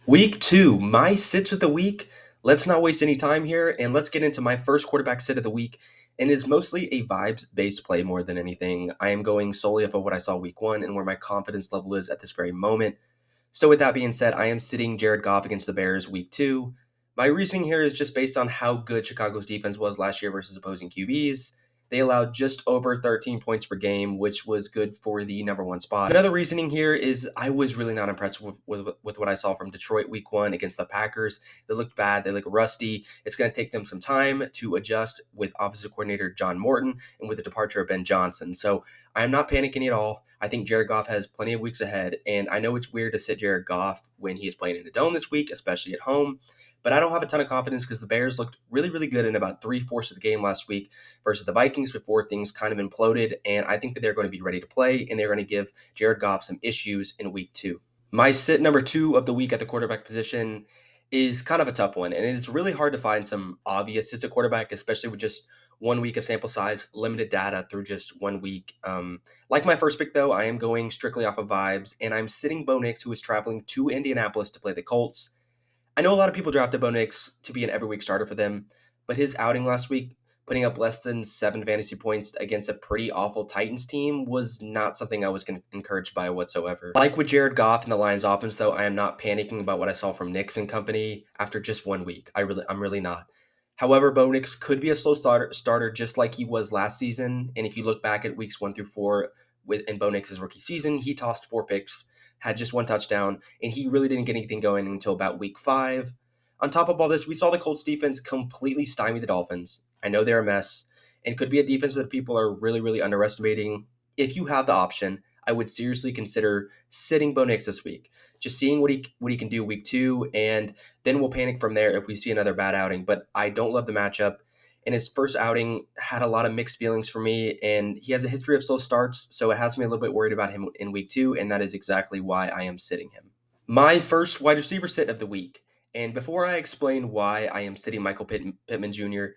Week two, my sits of the week. Let's not waste any time here and let's get into my first quarterback sit of the week. And is mostly a vibes based play more than anything. I am going solely off of what I saw week one and where my confidence level is at this very moment. So, with that being said, I am sitting Jared Goff against the Bears week two. My reasoning here is just based on how good Chicago's defense was last year versus opposing QBs. They allowed just over 13 points per game, which was good for the number one spot. Another reasoning here is I was really not impressed with what I saw from Detroit week one against the Packers. They looked bad, they look rusty. It's going to take them some time to adjust with offensive coordinator John Morton and with the departure of Ben Johnson. So I'm not panicking at all. I think Jared Goff has plenty of weeks ahead, and I know it's weird to sit Jared Goff when he is playing in a dome this week, especially at home. But I don't have a ton of confidence because the Bears looked really, really good in about three-fourths of the game last week versus the Vikings before things kind of imploded. And I think that they're going to be ready to play, and they're going to give Jared Goff some issues in week two. My sit number two of the week at the quarterback position is kind of a tough one, and it's really hard to find some obvious sits at quarterback, especially with just 1 week of sample size, limited data through just 1 week. Like my first pick, though, I am going strictly off of vibes, and I'm sitting Bo Nix, who is traveling to Indianapolis to play the Colts. I know a lot of people drafted Bo Nix to be an every week starter for them, but his outing last week, putting up less than 7 fantasy points against a pretty awful Titans team, was not something I was encouraged by whatsoever. Like with Jared Goff and the Lions offense, though, I am not panicking about what I saw from Nix and company after just 1 week. I'm really not. However, Bo Nix could be a slow starter just like he was last season. And if you look back at weeks 1 through 4 in Bo Nix's rookie season, he tossed 4 picks, had just 1 touchdown, and he really didn't get anything going until about week 5. On top of all this, we saw the Colts defense completely stymie the Dolphins. I know they're a mess and could be a defense that people are really, really underestimating. If you have the option, I would seriously consider sitting Bo Nix this week, just seeing what he can do week 2, and then we'll panic from there if we see another bad outing. But I don't love the matchup. And his first outing had a lot of mixed feelings for me, and he has a history of slow starts, so it has me a little bit worried about him in week 2, and that is exactly why I am sitting him. My first wide receiver sit of the week. And before I explain why I am sitting Michael Pittman Jr.,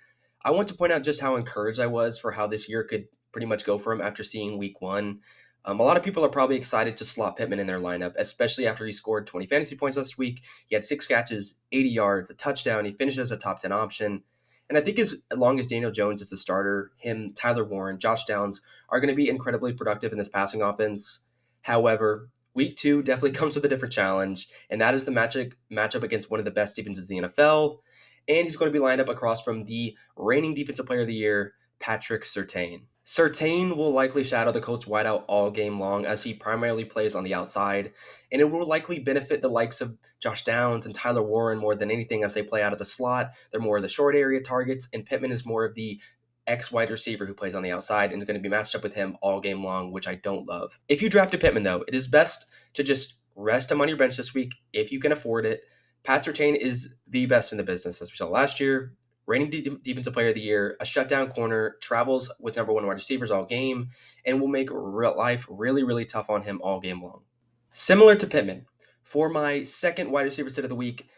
I want to point out just how encouraged I was for how this year could pretty much go for him after seeing week one. A lot of people are probably excited to slot Pittman in their lineup, especially after he scored 20 fantasy points last week. He had 6 catches, 80 yards, a touchdown. He finished as a top 10 option. And I think as long as Daniel Jones is the starter, him, Tyler Warren, Josh Downs are going to be incredibly productive in this passing offense. However, week 2 definitely comes with a different challenge, and that is the matchup against one of the best defenses in the NFL. And he's going to be lined up across from the reigning Defensive Player of the Year, Patrick Surtain. Surtain will likely shadow the Colts wideout all game long as he primarily plays on the outside, and it will likely benefit the likes of Josh Downs and Tyler Warren more than anything as they play out of the slot. They're more of the short area targets, and Pittman is more of the X wide receiver who plays on the outside and is going to be matched up with him all game long, which I don't love. If you drafted Pittman, though, it is best to just rest him on your bench this week if you can afford it. Pat Surtain is the best in the business, as we saw last year. Reigning Defensive Player of the Year, a shutdown corner, travels with number one wide receivers all game, and will make real life really, really tough on him all game long. Similar to Pittman, for my second wide receiver sit of the week,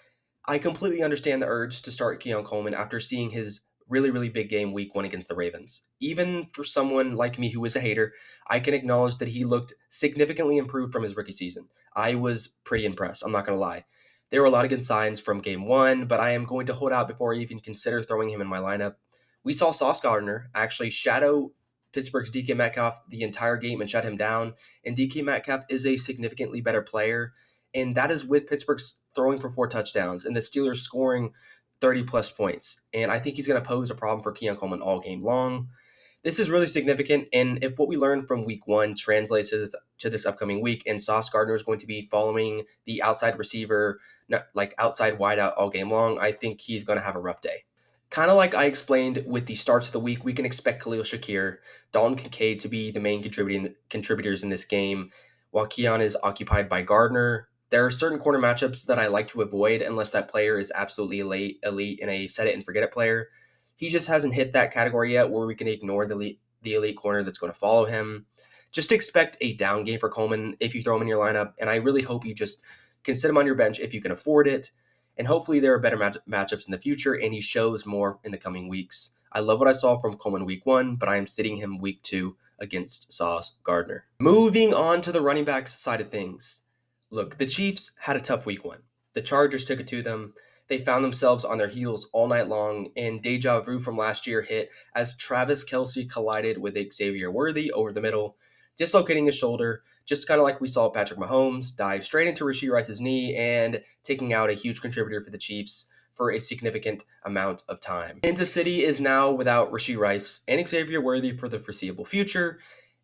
I completely understand the urge to start Keon Coleman after seeing his really, really big game week 1 against the Ravens. Even for someone like me who is a hater, I can acknowledge that he looked significantly improved from his rookie season. I was pretty impressed, I'm not going to lie. There were a lot of good signs from game 1, but I am going to hold out before I even consider throwing him in my lineup. We saw Sauce Gardner actually shadow Pittsburgh's DK Metcalf the entire game and shut him down, and DK Metcalf is a significantly better player, and that is with Pittsburgh's throwing for 4 touchdowns and the Steelers scoring 30 plus points. And I think he's going to pose a problem for Keon Coleman all game long. This is really significant, and if what we learned from week 1 translates to this upcoming week, and Sauce Gardner is going to be following the outside receiver, like outside wideout all game long, I think he's going to have a rough day. Kind of like I explained with the starts of the week, we can expect Khalil Shakir, Dalton Kincaid to be the main contributors in this game, while Keon is occupied by Gardner. There are certain corner matchups that I like to avoid unless that player is absolutely elite in a set it and forget it player. He just hasn't hit that category yet where we can ignore the elite corner that's going to follow him. Just expect a down game for Coleman if you throw him in your lineup, and I really hope you just can sit him on your bench if you can afford it. And hopefully there are better matchups in the future, and he shows more in the coming weeks. I love what I saw from Coleman week 1, but I am sitting him week 2 against Sauce Gardner. Moving on to the running backs side of things. Look, the Chiefs had a tough week 1. The Chargers took it to them. They found themselves on their heels all night long, and deja vu from last year hit as Travis Kelce collided with Xavier Worthy over the middle, dislocating his shoulder, just kind of like we saw Patrick Mahomes dive straight into Rashee Rice's knee and taking out a huge contributor for the Chiefs for a significant amount of time. Kansas City is now without Rashee Rice and Xavier Worthy for the foreseeable future,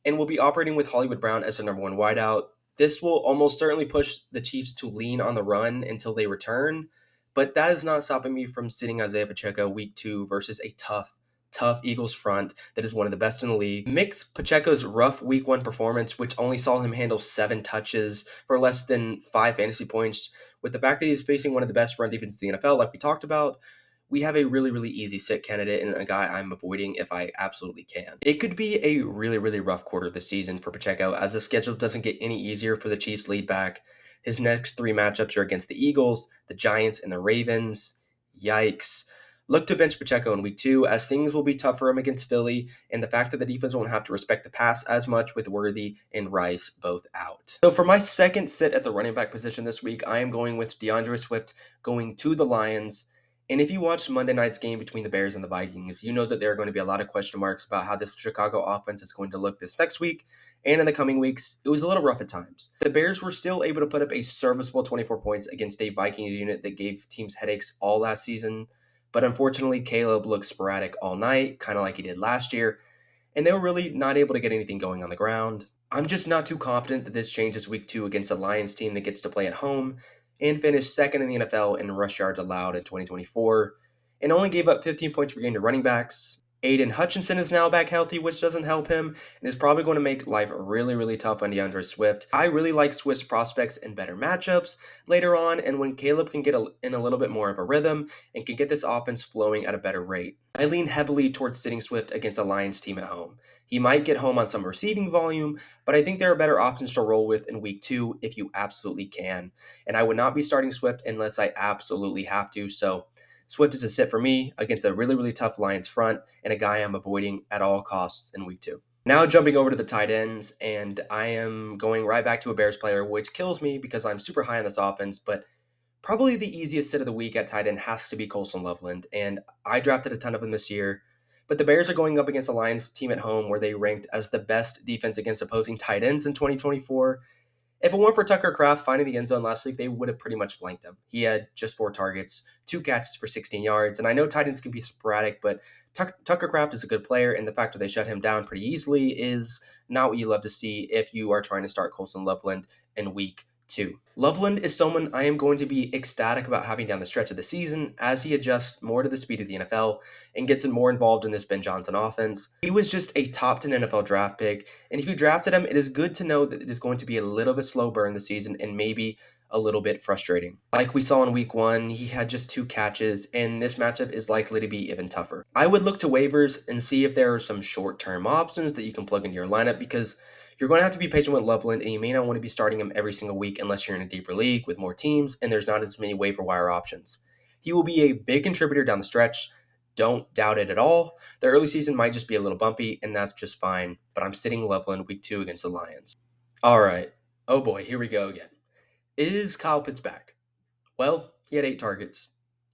and will be operating with Hollywood Brown as their number one wideout. This will almost certainly push the Chiefs to lean on the run until they return, but that is not stopping me from sitting Isaiah Pacheco week 2 versus a tough Eagles front that is one of the best in the league. Mix Pacheco's rough week 1 performance, which only saw him handle 7 touches for less than 5 fantasy points, with the fact that he's facing one of the best run defenses in the NFL, like we talked about, we have a really, really easy sit candidate and a guy I'm avoiding if I absolutely can. It could be a really, really rough quarter this season for Pacheco as the schedule doesn't get any easier for the Chiefs lead back. His next 3 matchups are against the Eagles, the Giants, and the Ravens. Yikes. Look to bench Pacheco in week 2 as things will be tough for him against Philly, and the fact that the defense won't have to respect the pass as much with Worthy and Rice both out. So for my second sit at the running back position this week, I am going with DeAndre Swift going to the Lions. And if you watched Monday night's game between the Bears and the Vikings, you know that there are going to be a lot of question marks about how this Chicago offense is going to look this next week and in the coming weeks. It was a little rough at times. The Bears were still able to put up a serviceable 24 points against a Vikings unit that gave teams headaches all last season. But unfortunately, Caleb looked sporadic all night, kind of like he did last year, and they were really not able to get anything going on the ground. I'm just not too confident that this changes week 2 against a Lions team that gets to play at home and finished second in the NFL in rush yards allowed in 2024, and only gave up 15 points per game to running backs. Aiden Hutchinson is now back healthy, which doesn't help him, and is probably going to make life really, really tough on DeAndre Swift. I really like Swift's prospects in better matchups later on, and when Caleb can get in a little bit more of a rhythm and can get this offense flowing at a better rate. I lean heavily towards sitting Swift against a Lions team at home. He might get home on some receiving volume, but I think there are better options to roll with in week 2 if you absolutely can. And I would not be starting Swift unless I absolutely have to. So Swift is a sit for me against a really, really tough Lions front and a guy I'm avoiding at all costs in week 2. Now jumping over to the tight ends, and I am going right back to a Bears player, which kills me because I'm super high on this offense, but probably the easiest sit of the week at tight end has to be Colson Loveland, and I drafted a ton of him this year. But the Bears are going up against a Lions team at home where they ranked as the best defense against opposing tight ends in 2024. If it weren't for Tucker Kraft finding the end zone last week, they would have pretty much blanked him. He had just 4 targets, 2 catches for 16 yards, and I know tight ends can be sporadic, but Tucker Kraft is a good player, and the fact that they shut him down pretty easily is not what you love to see if you are trying to start Colson Loveland in week 2. Loveland is someone I am going to be ecstatic about having down the stretch of the season as he adjusts more to the speed of the NFL and gets more involved in this Ben Johnson offense. He was just a top 10 NFL draft pick, and if you drafted him, it is good to know that it is going to be a little bit slow burn this season and maybe a little bit frustrating. Like we saw in week 1, he had just 2 catches, and this matchup is likely to be even tougher. I would look to waivers and see if there are some short-term options that you can plug into your lineup because you're going to have to be patient with Loveland, and you may not want to be starting him every single week unless you're in a deeper league with more teams and there's not as many waiver wire options. He will be a big contributor down the stretch. Don't doubt it at all. The early season might just be a little bumpy, and that's just fine, but I'm sitting Loveland week 2 against the Lions. All right. Oh boy, here we go again. Is Kyle Pitts back? Well, he had 8 targets,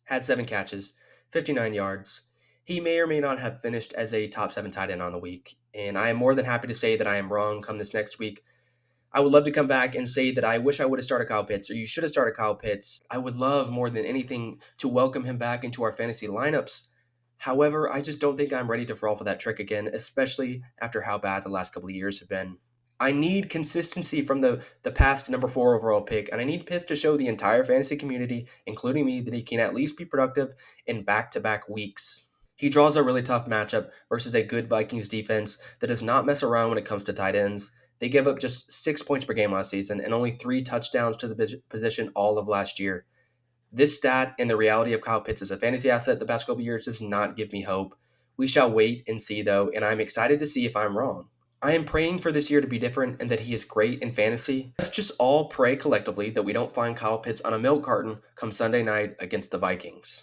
had 7 catches, 59 yards. He may or may not have finished as a top 7 tight end on the week, and I am more than happy to say that I am wrong come this next week. I would love to come back and say that I wish I would have started Kyle Pitts, or you should have started Kyle Pitts. I would love more than anything to welcome him back into our fantasy lineups. However, I just don't think I'm ready to fall for that trick again, especially after how bad the last couple of years have been. I need consistency from the past number 4 overall pick, and I need Pitts to show the entire fantasy community, including me, that he can at least be productive in back-to-back weeks. He draws a really tough matchup versus a good Vikings defense that does not mess around when it comes to tight ends. They gave up just 6 points per game last season and only 3 touchdowns to the position all of last year. This stat and the reality of Kyle Pitts as a fantasy asset the past couple years does not give me hope. We shall wait and see, though, and I'm excited to see if I'm wrong. I am praying for this year to be different and that he is great in fantasy. Let's just all pray collectively that we don't find Kyle Pitts on a milk carton come Sunday night against the Vikings.